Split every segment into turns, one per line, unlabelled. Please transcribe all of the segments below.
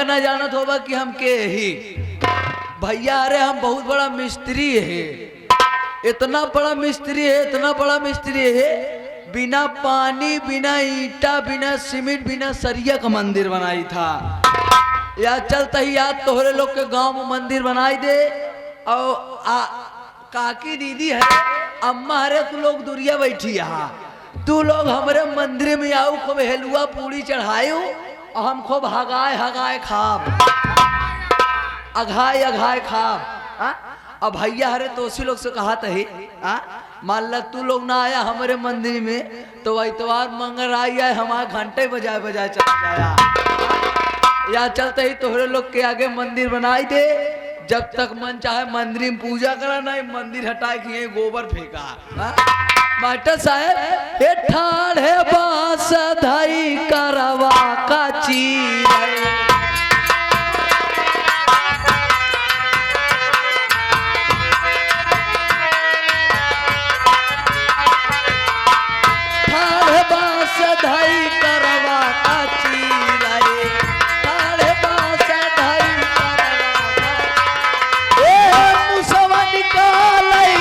का ना जानत होगा कि हम के ही भैया, अरे हम बहुत बड़ा मिस्त्री है, इतना बड़ा मिस्त्री है, इतना बड़ा मिस्त्री है, बिना पानी, बिना ईटा, बिना सीमेंट, बिना सरिया का मंदिर बनाई था। या चलता ही याद तोहरे लोग के गांव में मंदिर बनाई दे। और काकी दीदी है, अम्मा हरे तू लोग दुरिया बैठी यहाँ, तू लोग हमारे मंदिर में आओ, खूब हेलुआ पूरी चढ़ायो और हम खूब हगाए हगाए खाब, अघाए अघाए खाब। अब भैया हरे तो उसी लोग से कहा था, मान ला तू लोग ना आया हमारे मंदिर में तो इतवार मंगल आई है, हमारे घंटे बजाए बजाए चला जाया। या चलते ही तोहरे लोग के आगे मंदिर बनाई दे, जब तक मन चाहे मंदिर में पूजा करा, नहीं मंदिर हटाए कि गोबर फेंका। मास्टर साहब हे ठाढ़े बांस धाई करवा का चीर, ठाढ़े बांस धाई करवा का चीर, ठाढ़े बांस धाई करवा ए मुसवा निकालई,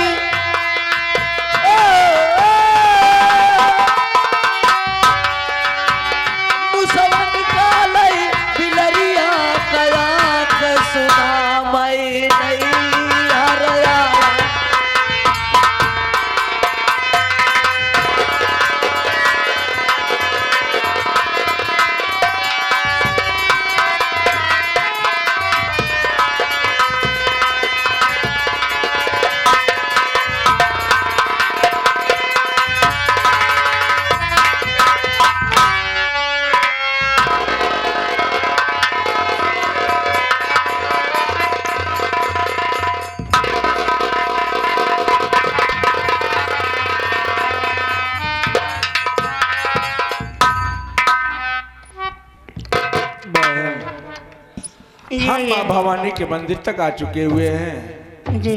हम माँ भवानी के मंदिर तक आ चुके हुए हैं
जी।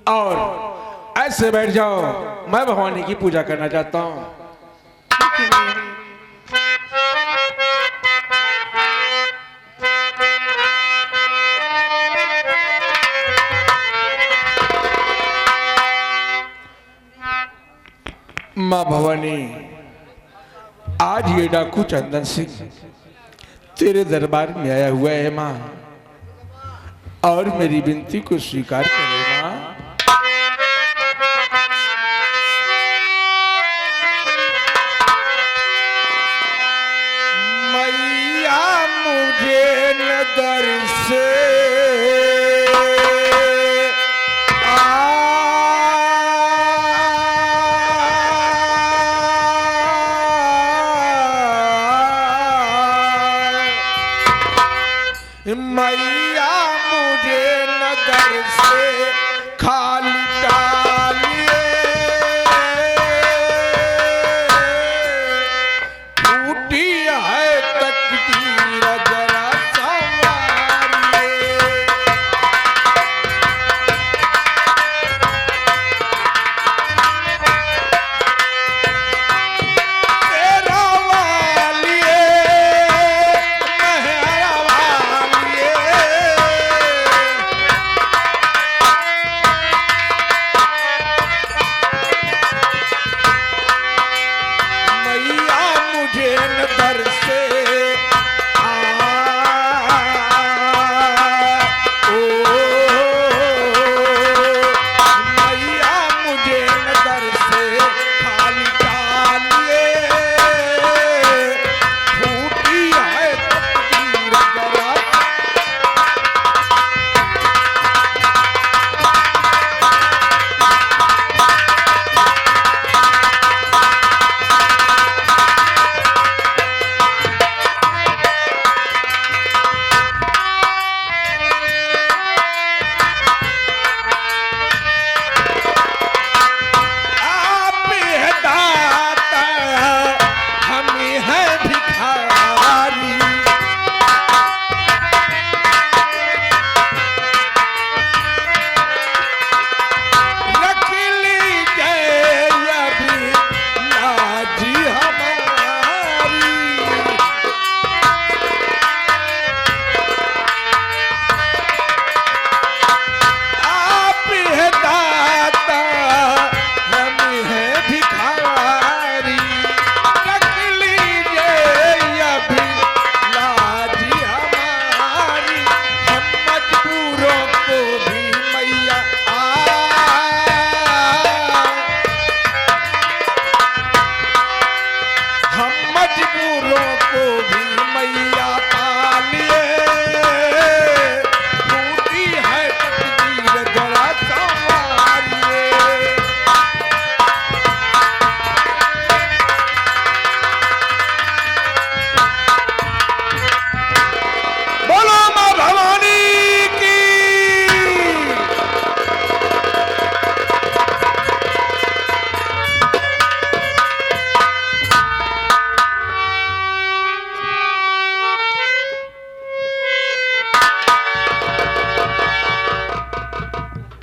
और ऐसे बैठ जाओ, मैं भवानी की पूजा करना चाहता हूँ। माँ भवानी, आज ये डाकू चंदन सिंह तेरे दरबार में आया हुआ है माँ, और मेरी विनती को स्वीकार करो माँ। मैया मुझे नजर से मैया मुझे नजर से खाली डालिए, टूटी है तकदीर जरा संवारिए। तेरा वालिए मेहरा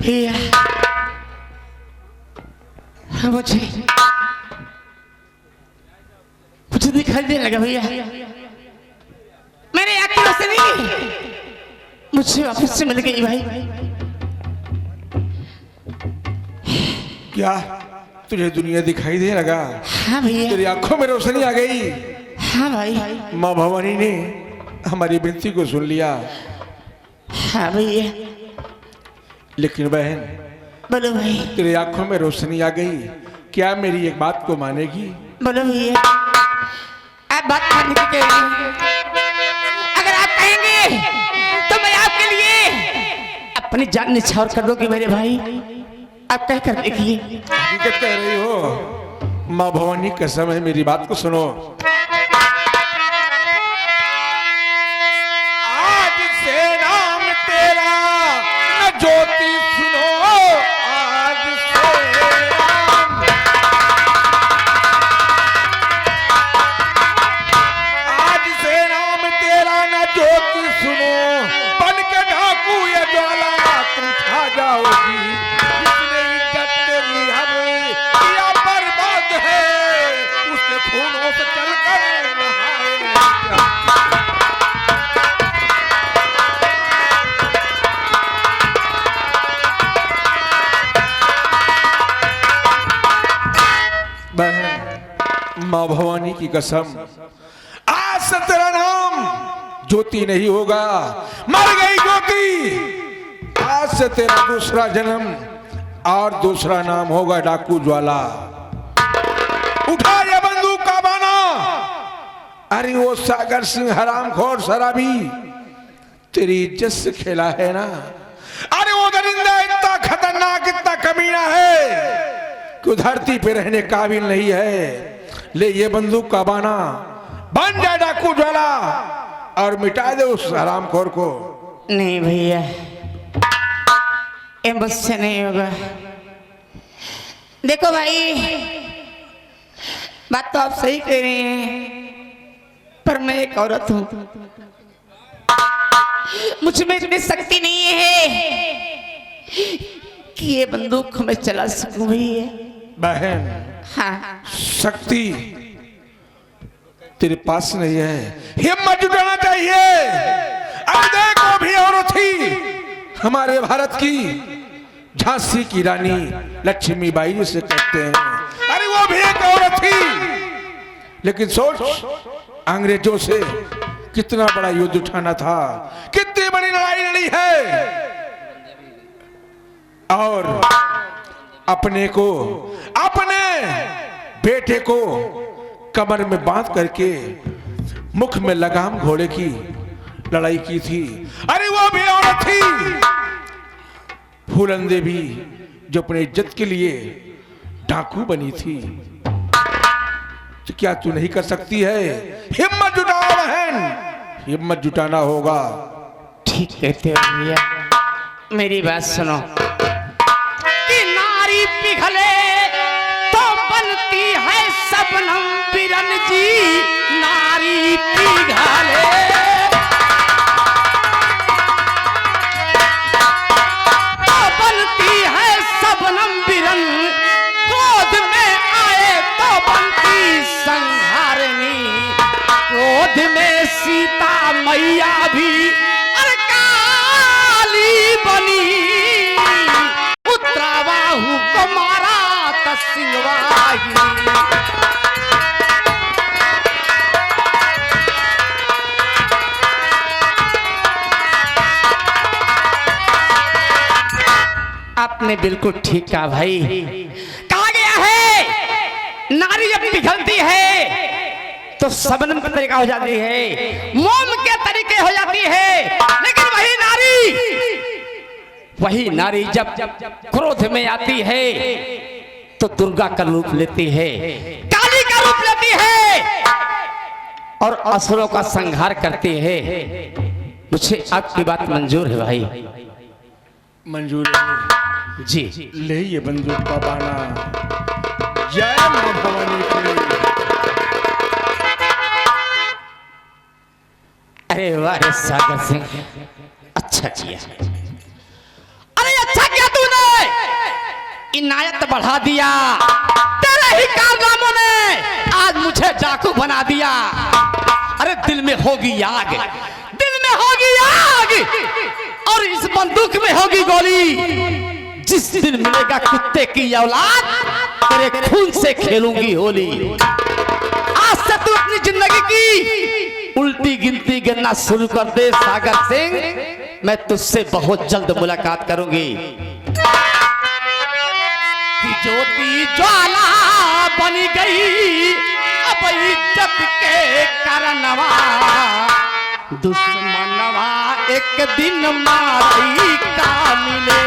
भैया मुझे मुझे दिखाई देने लगा भैया, मैंने आंखों से नहीं, मुझे वापस से मिल गई भाई।
क्या तुझे दुनिया दिखाई दे लगा?
हाँ भैया।
तेरी आंखों में रोशनी आ गई।
हाँ भाई।
माँ भवानी ने हमारी विनती को सुन लिया।
हाँ भैया।
लेकिन बहन
बोलो भाई।
तेरी आंखों में रोशनी आ गई, क्या मेरी एक बात को मानेगी?
बोलो भैया, आप बात मानने की कह रही हैं। अगर आप कहेंगे तो मैं आपके लिए अपनी जान निछावर कर दूंगी मेरे भाई। आप कह कर देखिए।
हकीकत कह रही हो? माँ भवानी कसम है, मेरी बात को सुनो। आज से नाम तेरा न ज्योति सुनो, आज से नाम तेरा न ज्योति सुनो, बन के डाकू ये ज्वाला तुम छा जाओगी। जिसने इज्जत तेरी हमें किया बर्बाद है, उसके खूनों से चलकर नहाए। बहन माँ भवानी की कसम, आज से तेरा नाम ज्योति नहीं होगा, मर गई ज्योति। आज से तेरा दूसरा जन्म और दूसरा नाम होगा डाकू ज्वाला। उठा ये बंदूक का बाना। अरे वो सागर सिंह हरामखोर शराबी तेरी इज्जत से खेला है ना। अरे वो दरिंदा इतना खतरनाक, इतना कमीना है कि धरती पे रहने काबिल नहीं है। ले ये बंदूक का बाना, बन जा डाकू ज्वाला और मिटा दे उस हरामखोर को।
नहीं भैया, ये मुझसे नहीं होगा। देखो भाई, बात तो आप सही कह रहे हैं, पर मैं एक औरत हूं, मुझ में इतनी शक्ति नहीं है कि ये बंदूक मैं चला सकूं भैया।
बहन
हाँ।
शक्ति तेरे पास नहीं है, हिम्मत जुटाना चाहिए। अब देखो भी औरत थी हमारे भारत की झांसी की रानी लक्ष्मीबाई जिसे कहते हैं। अरे वो भी एक औरत थी, लेकिन सोच अंग्रेजों से कितना बड़ा युद्ध उठाना था, कितनी बड़ी लड़ाई लड़ी है, और अपने को, अपने बेटे को कमर में बांध करके मुख में लगाम घोड़े की लड़ाई की थी। अरे वो भी औरत थी फूलन देवी, जो अपने इज्जत के लिए डाकू बनी थी। तो क्या तू नहीं कर सकती है? हिम्मत जुटाओ बहन, हिम्मत जुटाना होगा।
ठीक कहते हो भैया, मेरी बात सुनो। कि नारी पिघले तो बनती है सबनम बिरन जी, नारी पिघले तो बनती है सबनम बिरन, क्रोध में आए तो बनती संहारनी। क्रोध में सीता मैया भी काली बनी, उत्तराबाहु को मारा तो सिंहवाहिनी। आपने बिल्कुल ठीक कहा भाई। कहा गया है नारी जब पिघलती है तो सबनम के तरीका हो जाती है, मोम के तरीके हो जाती है। लेकिन वही नारी जब क्रोध में आती है तो दुर्गा का रूप लेती है, काली का रूप लेती है और असुरों का संहार करती है। मुझे आपकी बात मंजूर है भाई?
मंजूर है
जी।
ले ये बंदूक का बाना। जय मां भवानी की।
अरे वाह सागर सिंह, अच्छा किया। अरे अच्छा किया तूने, इनायत बढ़ा दिया। तेरे ही कारनामों ने आज मुझे डाकू बना दिया। अरे दिल में होगी आग, दिल में होगी आग, और इस बंदूक में होगी गोली। जिस दिन मिलेगा कुत्ते की औलाद, तेरे खून से खेलूंगी होली। आज से तू अपनी जिंदगी की उल्टी गिनती गिनना शुरू कर दे सागर सिंह। मैं तुझसे बहुत जल्द मुलाकात करूंगी। कि ज्योति ज्वाला बनी गई अब इज्जत के कारणवा, दुश्मनवा एक दिन मारी का मिले।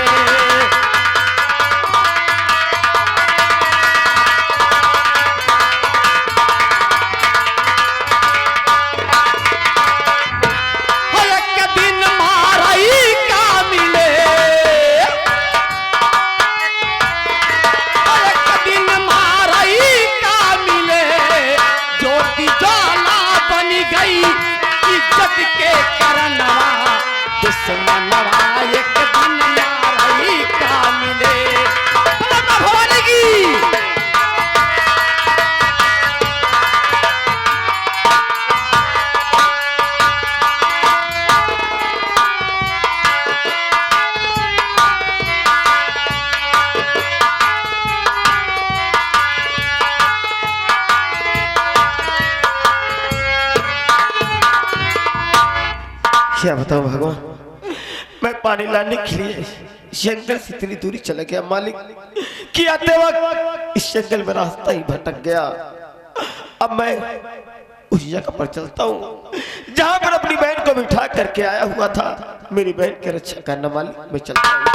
क्या बताऊं भगवान, मैं पानी लाने के लिए जंगल से इतनी दूरी चला गया मालिक कि आते वक्त इस जंगल में रास्ता ही भटक गया। अब मैं उस जगह पर चलता हूँ जहां पर अपनी बहन को बिठा करके आया हुआ था। मेरी बहन की रक्षा करना मालिक, मैं चलता हूँ।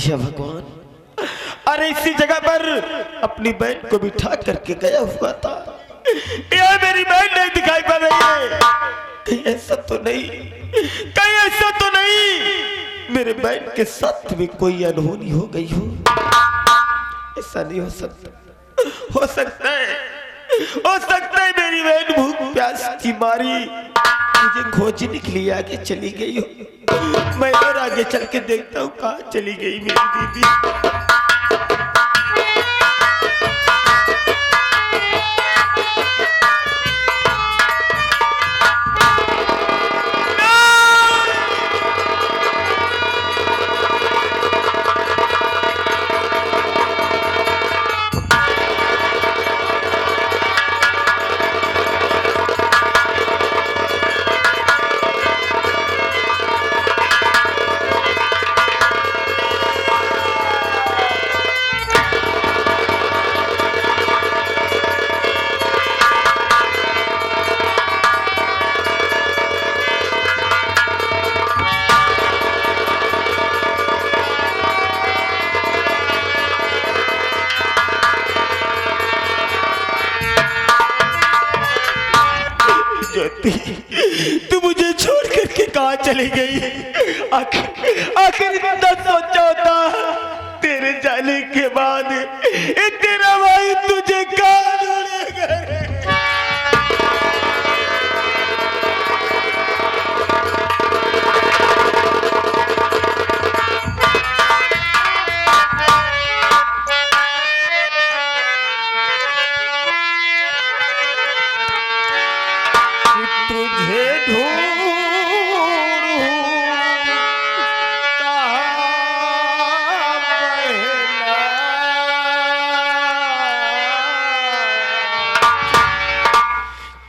या भगवान, अरे इसी जगह पर अपनी बहन को बिठा करके गया हुआ था। ये मेरी बहन नहीं दिखाई पड़ रही है। कहीं ऐसा तो नहीं, कहीं ऐसा तो नहीं मेरे बहन के साथ में कोई अनहोनी हो गई हो। ऐसा नहीं हो सकता। हो सकता है मेरी बहन भूख प्यास की मारी मुझे खोजने के लिए आगे चली गई हो। मैं और आगे चल के देखता हूँ कहाँ चली गई मेरी दीदी। तू मुझे छोड़ करके कहाँ चली गई? आखिर इतना सोचा होता तेरे जाने के बाद तेरा भाई तुझे कहाँ ढूंढेगा?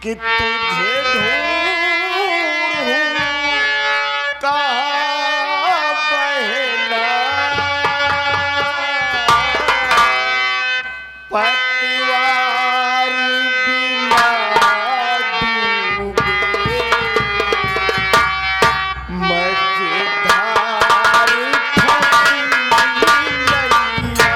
कि तुझे ढूंढूं कहाँ बहना, पतवार बिना डूबे मझधार फंसी नैया।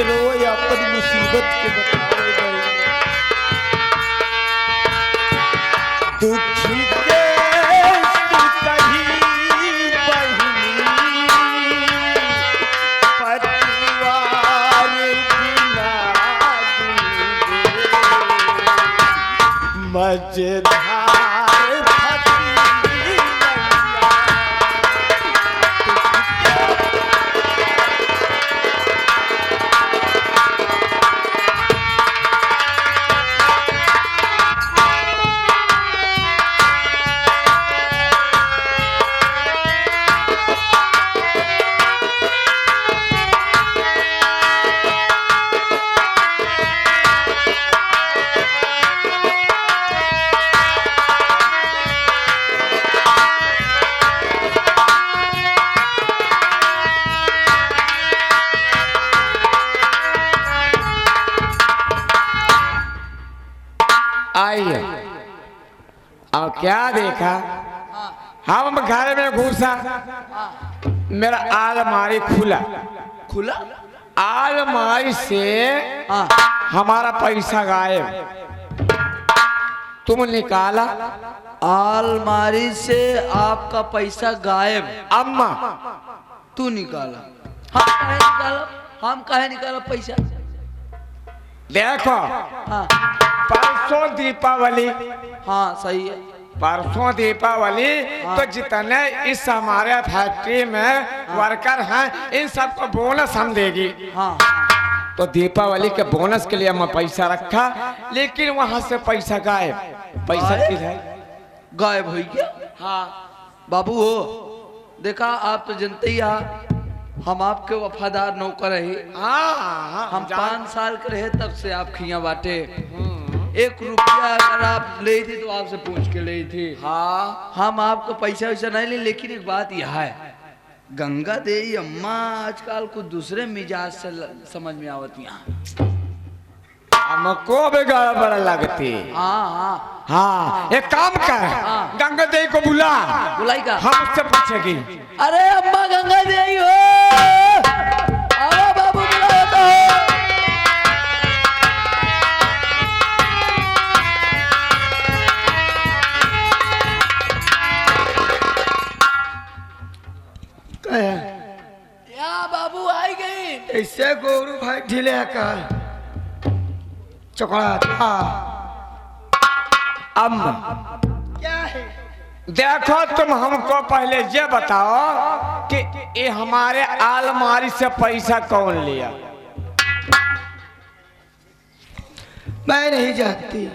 कैसे रो या अपन मुसीबत के बताओ भाई। दुखी के कहीं बहिनी परिवार बिना दूंगे मजेदार फकीर
आइए। और क्या देखा, हम घर में घुसा, मेरा अलमारी खुला,
खुला?
अलमारी से
हाँ।
हमारा पैसा गायब। तुम निकाला,
अलमारी से आपका पैसा गायब?
अम्मा
तू निकाला? हम काहे निकाला पैसा?
देखो,
हाँ
परसों दीपावली,
हाँ सही है।
परसों दीपावली, तो जितने इस हमारे फैक्ट्री में वर्कर हैं इन सबको बोनस हम देगी।
हाँ
तो दीपावली के बोनस के लिए हम पैसा रखा, लेकिन वहां से पैसा गायब। पैसा
गायब?
किधर?
गायब हो गया।
हाँ
बाबू हो, देखा आप तो जनते ही हम आपके वफादार नौकर रहे।
हाँ,
हम 5 साल के रहे तब से आप खिया बाटे। 1 रुपया अगर आप ले थी तो आपसे पूछ के ले थी।
हाँ,
हम आपको पैसा वैसा नहीं ले, लेकिन एक बात यह है, गंगा देवी अम्मा आजकल कुछ दूसरे मिजाज से समझ में आवती हैं।
हमको भी गड़बड़ लगती।
हाँ हाँ
हाँ, एक काम कर, गंगा देवी को बुला,
बुलाई का?
हम उससे पूछेगी।
अरे अम्मा गंगा देवी हो, आओ बाबू बुलाओ तो। या बाबू आई गई।
ऐसे गोरू भाई ढीले का चौकड़ा।
अम्मा
क्या है?
देखो, तुम हमको पहले ये बताओ कि ये हमारे अलमारी से पैसा कौन लिया?
मैं नहीं जानती।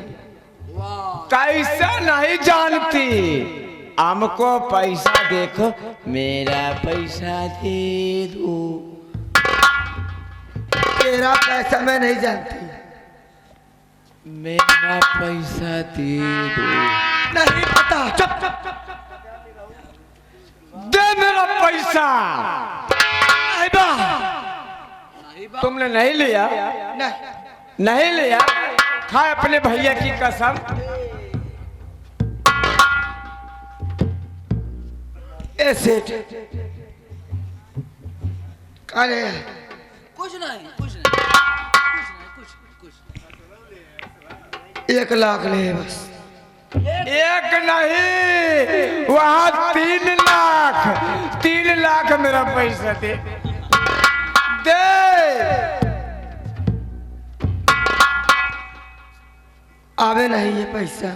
कैसे नहीं जानती? हमको पैसा देखो, मेरा पैसा दे दो।
तेरा पैसा मैं नहीं जानती।
मेरा पैसा दे दो।
नहीं पता। चुप।
दे मेरा पैसा।
नहीं बा।
तुमने नहीं लिया?
नहीं।
नहीं लिया? खाए अपने भैया की कसम।
ऐसे अरे
कुछ नहीं, कुछ नहीं, कुछ नहीं, कुछ
1 लाख ले बस।
1 नहीं, वहाँ 3 लाख। 3 लाख मेरा पैसा दे दे।
आवे नहीं ये पैसा।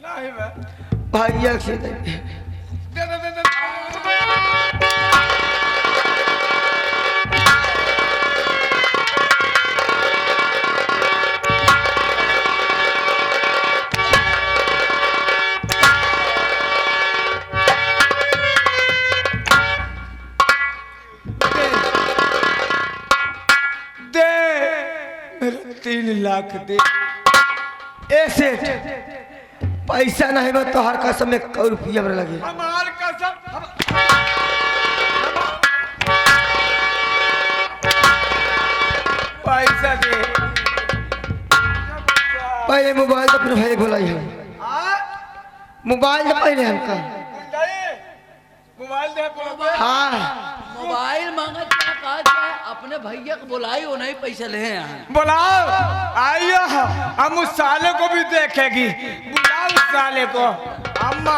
नहीं बे।
भैया से दे।
दे दे दे दे। दे मेरे 3 लाख दे।
ऐसे पैसा नहीं बा तो हर कसम में 1 रुपया में लगे।
हमार कसम। पैसा दे।
पहले मोबाइल तो अपने भाई बोला हम। मोबाइल तो पहले हमका।
मोबाइल दे।
हाँ
मोबाइल मांगा क्या कहा जाए, अपने भैया को बुलाई वो नहीं पैसा ले यहाँ।
बुलाओ, आइयो हम उस साले को भी देखेगी, बुलाओ उस साले को। अम्मा